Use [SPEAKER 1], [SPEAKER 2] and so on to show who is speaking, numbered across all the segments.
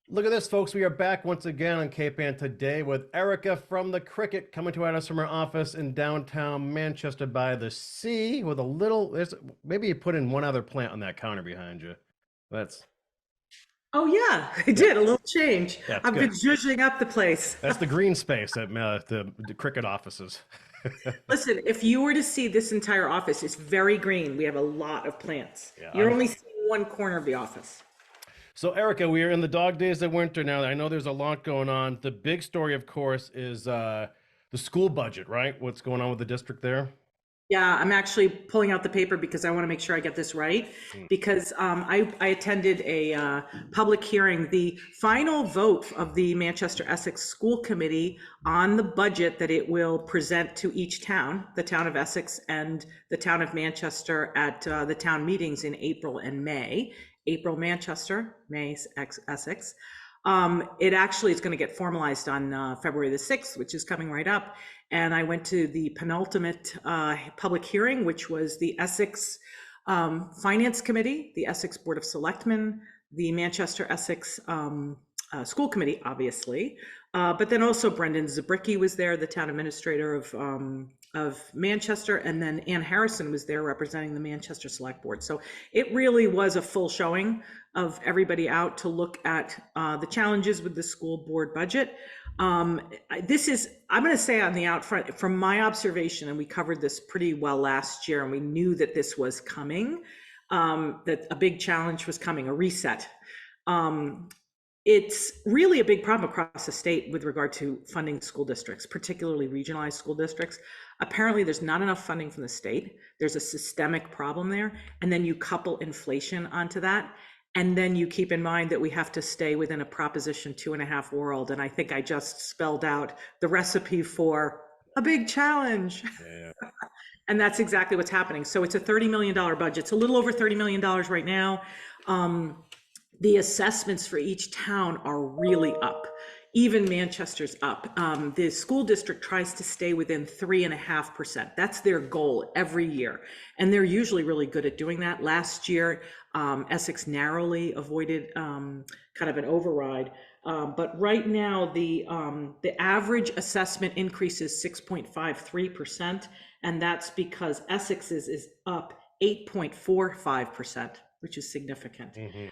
[SPEAKER 1] Look at this, folks. We are back once again on Cape Ann today with Erika from the Cricket coming to us from her office in downtown Manchester by the Sea with a little, maybe you put in one other plant on that counter behind you. That's,
[SPEAKER 2] Oh yeah, I
[SPEAKER 1] yeah,
[SPEAKER 2] did a little change.
[SPEAKER 1] yeah, it's
[SPEAKER 2] I've
[SPEAKER 1] good.
[SPEAKER 2] been zhuzhing up the place.
[SPEAKER 1] That's the green space at the Cricket offices.
[SPEAKER 2] Listen, if you were to see this entire office, it's very green. We have a lot of plants.
[SPEAKER 1] Yeah,
[SPEAKER 2] You're only seeing one corner of the office.
[SPEAKER 1] so Erika, we are in the dog days of winter now. I know there's a lot going on. The big story, of course, is the school budget, right? What's going on with the district there?
[SPEAKER 2] Yeah, I'm actually pulling out the paper because I want to make sure I get this right.
[SPEAKER 1] Hmm.
[SPEAKER 2] Because I attended a public hearing, the final vote of the Manchester-Essex School Committee on the budget that it will present to each town, the town of Essex and the town of Manchester at the town meetings in April and May. April Manchester, May Essex. It actually is going to get formalized on February the 6th, which is coming right up. And I went to the penultimate public hearing, which was the Essex Finance Committee, the Essex Board of Selectmen, the Manchester-Essex School Committee, obviously, but then also Brendan Zabricki was there, the town administrator of Manchester, and then Ann Harrison was there representing the Manchester Select Board. So it really was a full showing of everybody out to look at the challenges with the school board budget. This is, I'm going to say on the out front, from my observation, and we covered this pretty well last year, and we knew that this was coming, that a big challenge was coming, a reset. It's really a big problem across the state with regard to funding school districts, particularly regionalized school districts. Apparently, there's not enough funding from the state. There's a systemic problem there. And then you couple inflation onto that. And then you keep in mind that we have to stay within a Proposition 2.5 world. And I think I just spelled out the recipe for a big challenge.
[SPEAKER 1] Yeah.
[SPEAKER 2] And that's exactly what's happening. So it's a $30 million budget. It's a little over $30 million right now. The assessments for each town are really up. Even Manchester's up. The school district tries to stay within 3.5%. That's their goal every year. And they're usually really good at doing that. Last year, Essex narrowly avoided kind of an override. But right now, the average assessment increase is 6.53%. And that's because Essex's is up 8.45%, which is significant.
[SPEAKER 1] Mhm.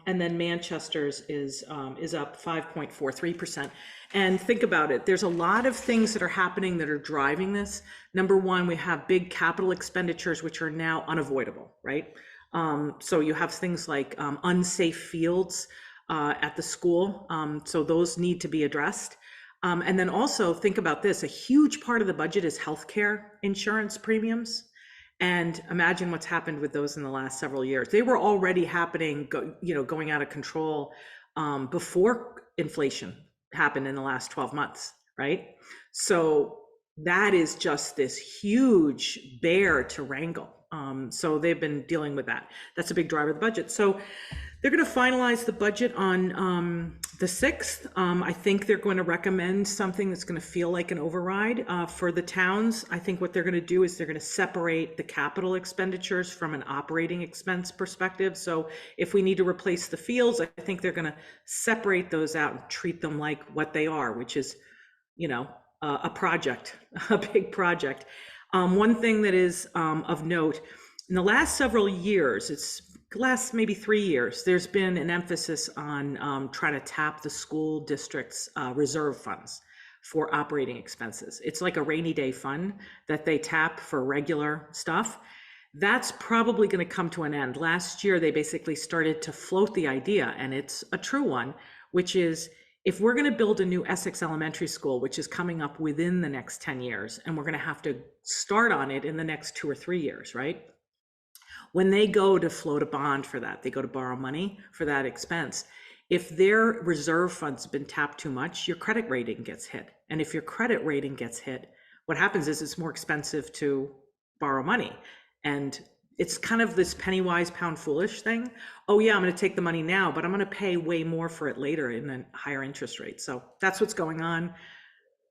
[SPEAKER 2] And then Manchester's is up 5.43%. And think about it, there's a lot of things that are happening that are driving this. Number one, we have big capital expenditures, which are now unavoidable, right? So you have things like unsafe fields at the school. So those need to be addressed. And then also think about this, a huge part of the budget is healthcare insurance premiums. And imagine what's happened with those in the last several years. They were already happening, going out of control before inflation happened in the last 12 months, right? So that is just this huge bear to wrangle. So they've been dealing with that. That's a big driver of the budget. So they're going to finalize the budget on the 6th. I think they're going to recommend something that's going to feel like an override for the towns. I think what they're going to do is they're going to separate the capital expenditures from an operating expense perspective. So if we need to replace the fields, I think they're going to separate those out and treat them like what they are, which is, a project, a big project. One thing that is of note, in the last several years, it's last maybe 3 years, there's been an emphasis on trying to tap the school district's reserve funds for operating expenses. It's like a rainy day fund that they tap for regular stuff. That's probably going to come to an end. Last year, they basically started to float the idea, and it's a true one, which is if we're going to build a new Essex Elementary School, which is coming up within the next 10 years, and we're going to have to start on it in the next 2 or 3 years, right? When they go to float a bond for that, they go to borrow money for that expense. If their reserve funds have been tapped too much, your credit rating gets hit. And if your credit rating gets hit, what happens is it's more expensive to borrow money. And it's kind of this penny wise, pound foolish thing. Oh yeah, I'm going to take the money now, but I'm going to pay way more for it later in a higher interest rate. So that's what's going on.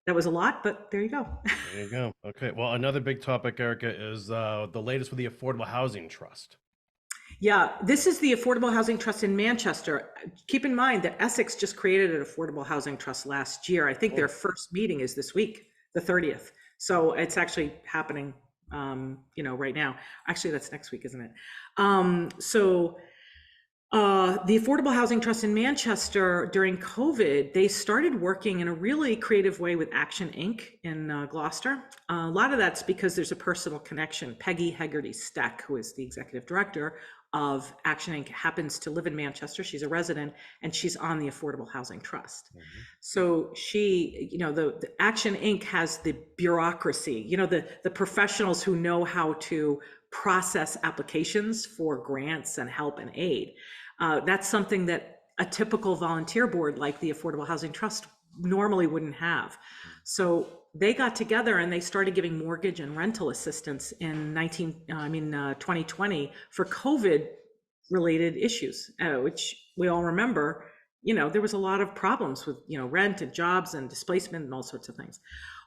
[SPEAKER 2] That was a lot, but there you go.
[SPEAKER 1] There you go. Okay. Well, another big topic, Erika, is the latest with the Affordable Housing Trust.
[SPEAKER 2] Yeah, this is the Affordable Housing Trust in Manchester. Keep in mind that Essex just created an Affordable Housing Trust last year. I think their
[SPEAKER 1] Oh,
[SPEAKER 2] first meeting is this week, the 30th. So it's actually happening, right now. Actually, that's next week, isn't it? The Affordable Housing Trust in Manchester during COVID, they started working in a really creative way with Action Inc. in Gloucester. A lot of that's because there's a personal connection. Peggy Hegarty Steck, who is the executive director of Action Inc., happens to live in Manchester. She's a resident and she's on the Affordable Housing Trust.
[SPEAKER 1] mhm.
[SPEAKER 2] So she, the Action Inc. has the bureaucracy, the professionals who know how to process applications for grants and help and aid. That's something that a typical volunteer board like the Affordable Housing Trust normally wouldn't have. So they got together and they started giving mortgage and rental assistance in 2020 for COVID related issues, which we all remember. There was a lot of problems with, rent and jobs and displacement and all sorts of things.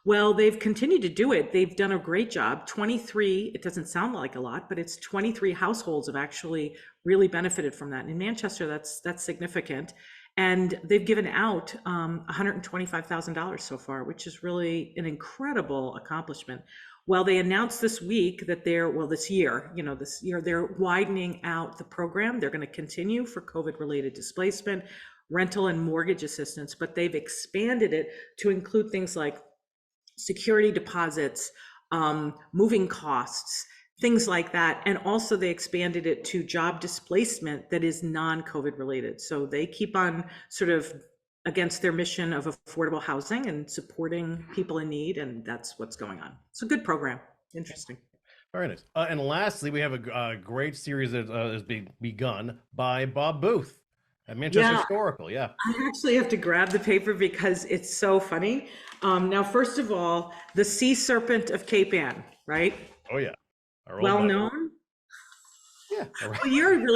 [SPEAKER 2] Well, they've continued to do it. They've done a great job. 23, it doesn't sound like a lot, but it's 23 households have actually really benefited from that. And in Manchester, that's significant. And they've given out $125,000 so far, which is really an incredible accomplishment. Well, they announced this week that this year, they're widening out the program. They're going to continue for COVID-related displacement, rental and mortgage assistance, but they've expanded it to include things like security deposits, moving costs, things like that. And also they expanded it to job displacement that is non-COVID related. So they keep on sort of against their mission of affordable housing and supporting people in need. And that's what's going on. It's a good program. Interesting.
[SPEAKER 1] Very nice. And lastly, we have a great series that is being begun by Bob Booth at Manchester
[SPEAKER 2] Yeah,
[SPEAKER 1] Historical. Yeah.
[SPEAKER 2] I actually have to grab the paper because it's so funny. Now, first of all, the sea serpent of Cape Ann, right?
[SPEAKER 1] Oh yeah. Our old
[SPEAKER 2] Well
[SPEAKER 1] buddy.
[SPEAKER 2] known.
[SPEAKER 1] Yeah. All right.
[SPEAKER 2] Well,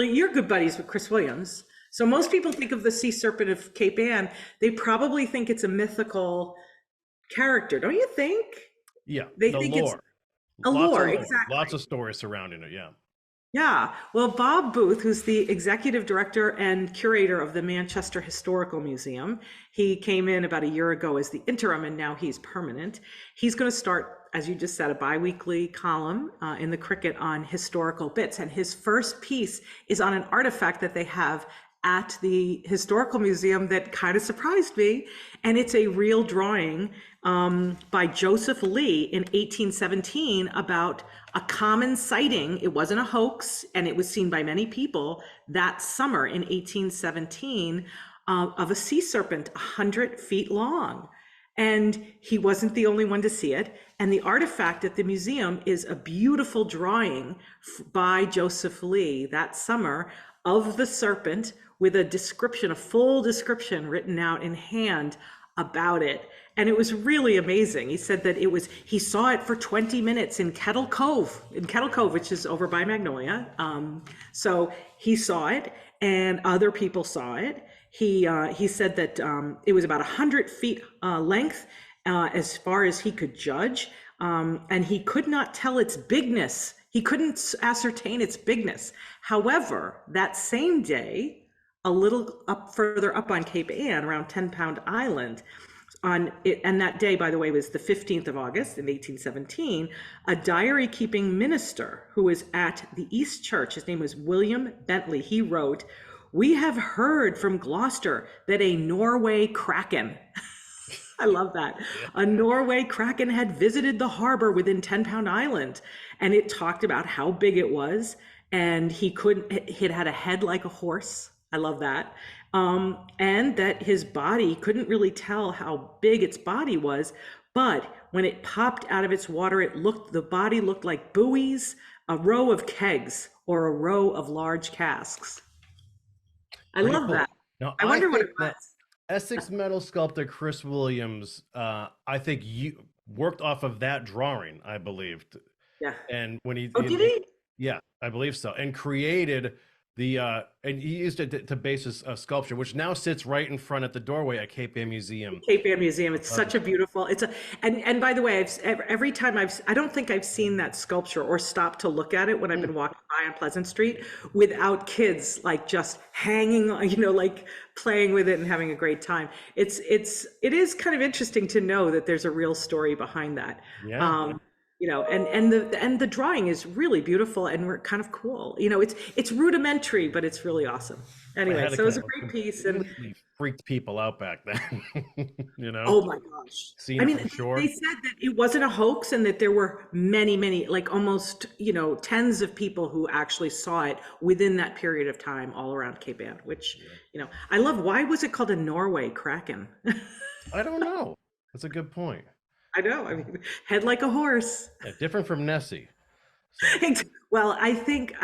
[SPEAKER 2] you're good buddies with Chris Williams. So most people think of the sea serpent of Cape Ann, they probably think it's a mythical character, don't you think?
[SPEAKER 1] Yeah.
[SPEAKER 2] They
[SPEAKER 1] The
[SPEAKER 2] think it's
[SPEAKER 1] lore.
[SPEAKER 2] a
[SPEAKER 1] Lots of
[SPEAKER 2] lore,
[SPEAKER 1] lore.
[SPEAKER 2] exactly.
[SPEAKER 1] Lots of stories surrounding it. Yeah.
[SPEAKER 2] Yeah, well, Bob Booth, who's the executive director and curator of the Manchester Historical Museum, he came in about a year ago as the interim and now he's permanent. He's going to start, as you just said, a biweekly column in the Cricket on historical bits. And his first piece is on an artifact that they have at the Historical Museum that kind of surprised me. And it's a real drawing by Joseph Lee in 1817 about a common sighting. It wasn't a hoax, and it was seen by many people that summer in 1817 of a sea serpent 100 feet long. And he wasn't the only one to see it. And the artifact at the museum is a beautiful drawing by Joseph Lee that summer of the serpent with a description, a full description written out in hand about it. And it was really amazing. He said that he saw it for 20 minutes in Kettle Cove, which is over by Magnolia. So he saw it and other people saw it. He said that it was about 100 feet length as far as he could judge. And he could not tell its bigness. He couldn't ascertain its bigness. However, that same day, a little further up on Cape Ann, around 10 Pound Island, and that day, by the way, was the 15th of August in 1817, a diary keeping minister who was at the East Church, his name was William Bentley, he wrote, "We have heard from Gloucester that a Norway kraken," I love that, "a Norway kraken had visited the harbor within 10 Pound Island." And it talked about how big it was. And it had a head like a horse. I love that. And that his body couldn't really tell how big its body was, but when it popped out of its water, the body looked like buoys, a row of kegs, or a row of large casks. I
[SPEAKER 1] Pretty
[SPEAKER 2] love
[SPEAKER 1] cool.
[SPEAKER 2] that.
[SPEAKER 1] Now,
[SPEAKER 2] I
[SPEAKER 1] I
[SPEAKER 2] wonder what
[SPEAKER 1] think
[SPEAKER 2] it
[SPEAKER 1] that
[SPEAKER 2] was.
[SPEAKER 1] Essex metal sculptor Chris Williams, I think you worked off of that drawing, I believed.
[SPEAKER 2] Yeah.
[SPEAKER 1] And when
[SPEAKER 2] Oh, did he?
[SPEAKER 1] yeah, I believe so, and created And he used it to base his sculpture, which now sits right in front at the doorway at Cape Ann Museum.
[SPEAKER 2] Cape Ann Museum. It's such a beautiful, and by the way, every time I don't think I've seen that sculpture or stopped to look at it when I've been walking by on Pleasant Street without kids like just hanging, like playing with it and having a great time. It is kind of interesting to know that there's a real story behind that.
[SPEAKER 1] Yeah.
[SPEAKER 2] And the drawing is really beautiful and we're kind of cool. It's rudimentary, but it's really awesome. Anyway, so it was a great piece. And
[SPEAKER 1] Completely freaked people out back then.
[SPEAKER 2] oh my gosh.
[SPEAKER 1] Seeing
[SPEAKER 2] I
[SPEAKER 1] it
[SPEAKER 2] mean,
[SPEAKER 1] from shore.
[SPEAKER 2] they said that it wasn't a hoax and that there were many, like almost, tens of people who actually saw it within that period of time all around Cape Ann, which, I love. Why was it called a Norway Kraken?
[SPEAKER 1] I don't know. That's a good point.
[SPEAKER 2] I know. I mean, head like a horse.
[SPEAKER 1] Yeah, different from Nessie. So.
[SPEAKER 2] Well, I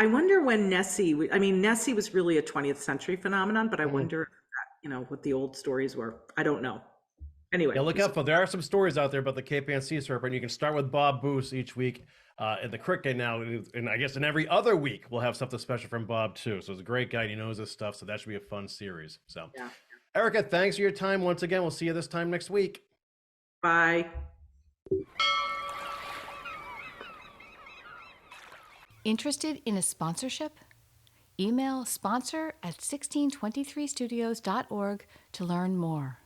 [SPEAKER 2] wonder when Nessie was really a 20th century phenomenon, but I wonder, what the old stories were. I don't know. Anyway.
[SPEAKER 1] Yeah, look out for, there are some stories out there about the Cape Ann sea serpent. You can start with Bob Boos each week at the Crick Day now. And I guess in every other week, we'll have something special from Bob too. So he's a great guy. He knows this stuff. So that should be a fun series. So,
[SPEAKER 2] Yeah.
[SPEAKER 1] Erika, thanks for your time once again. We'll see you this time next week.
[SPEAKER 2] Bye.
[SPEAKER 3] Interested in a sponsorship? Email sponsor@1623studios.org to learn more.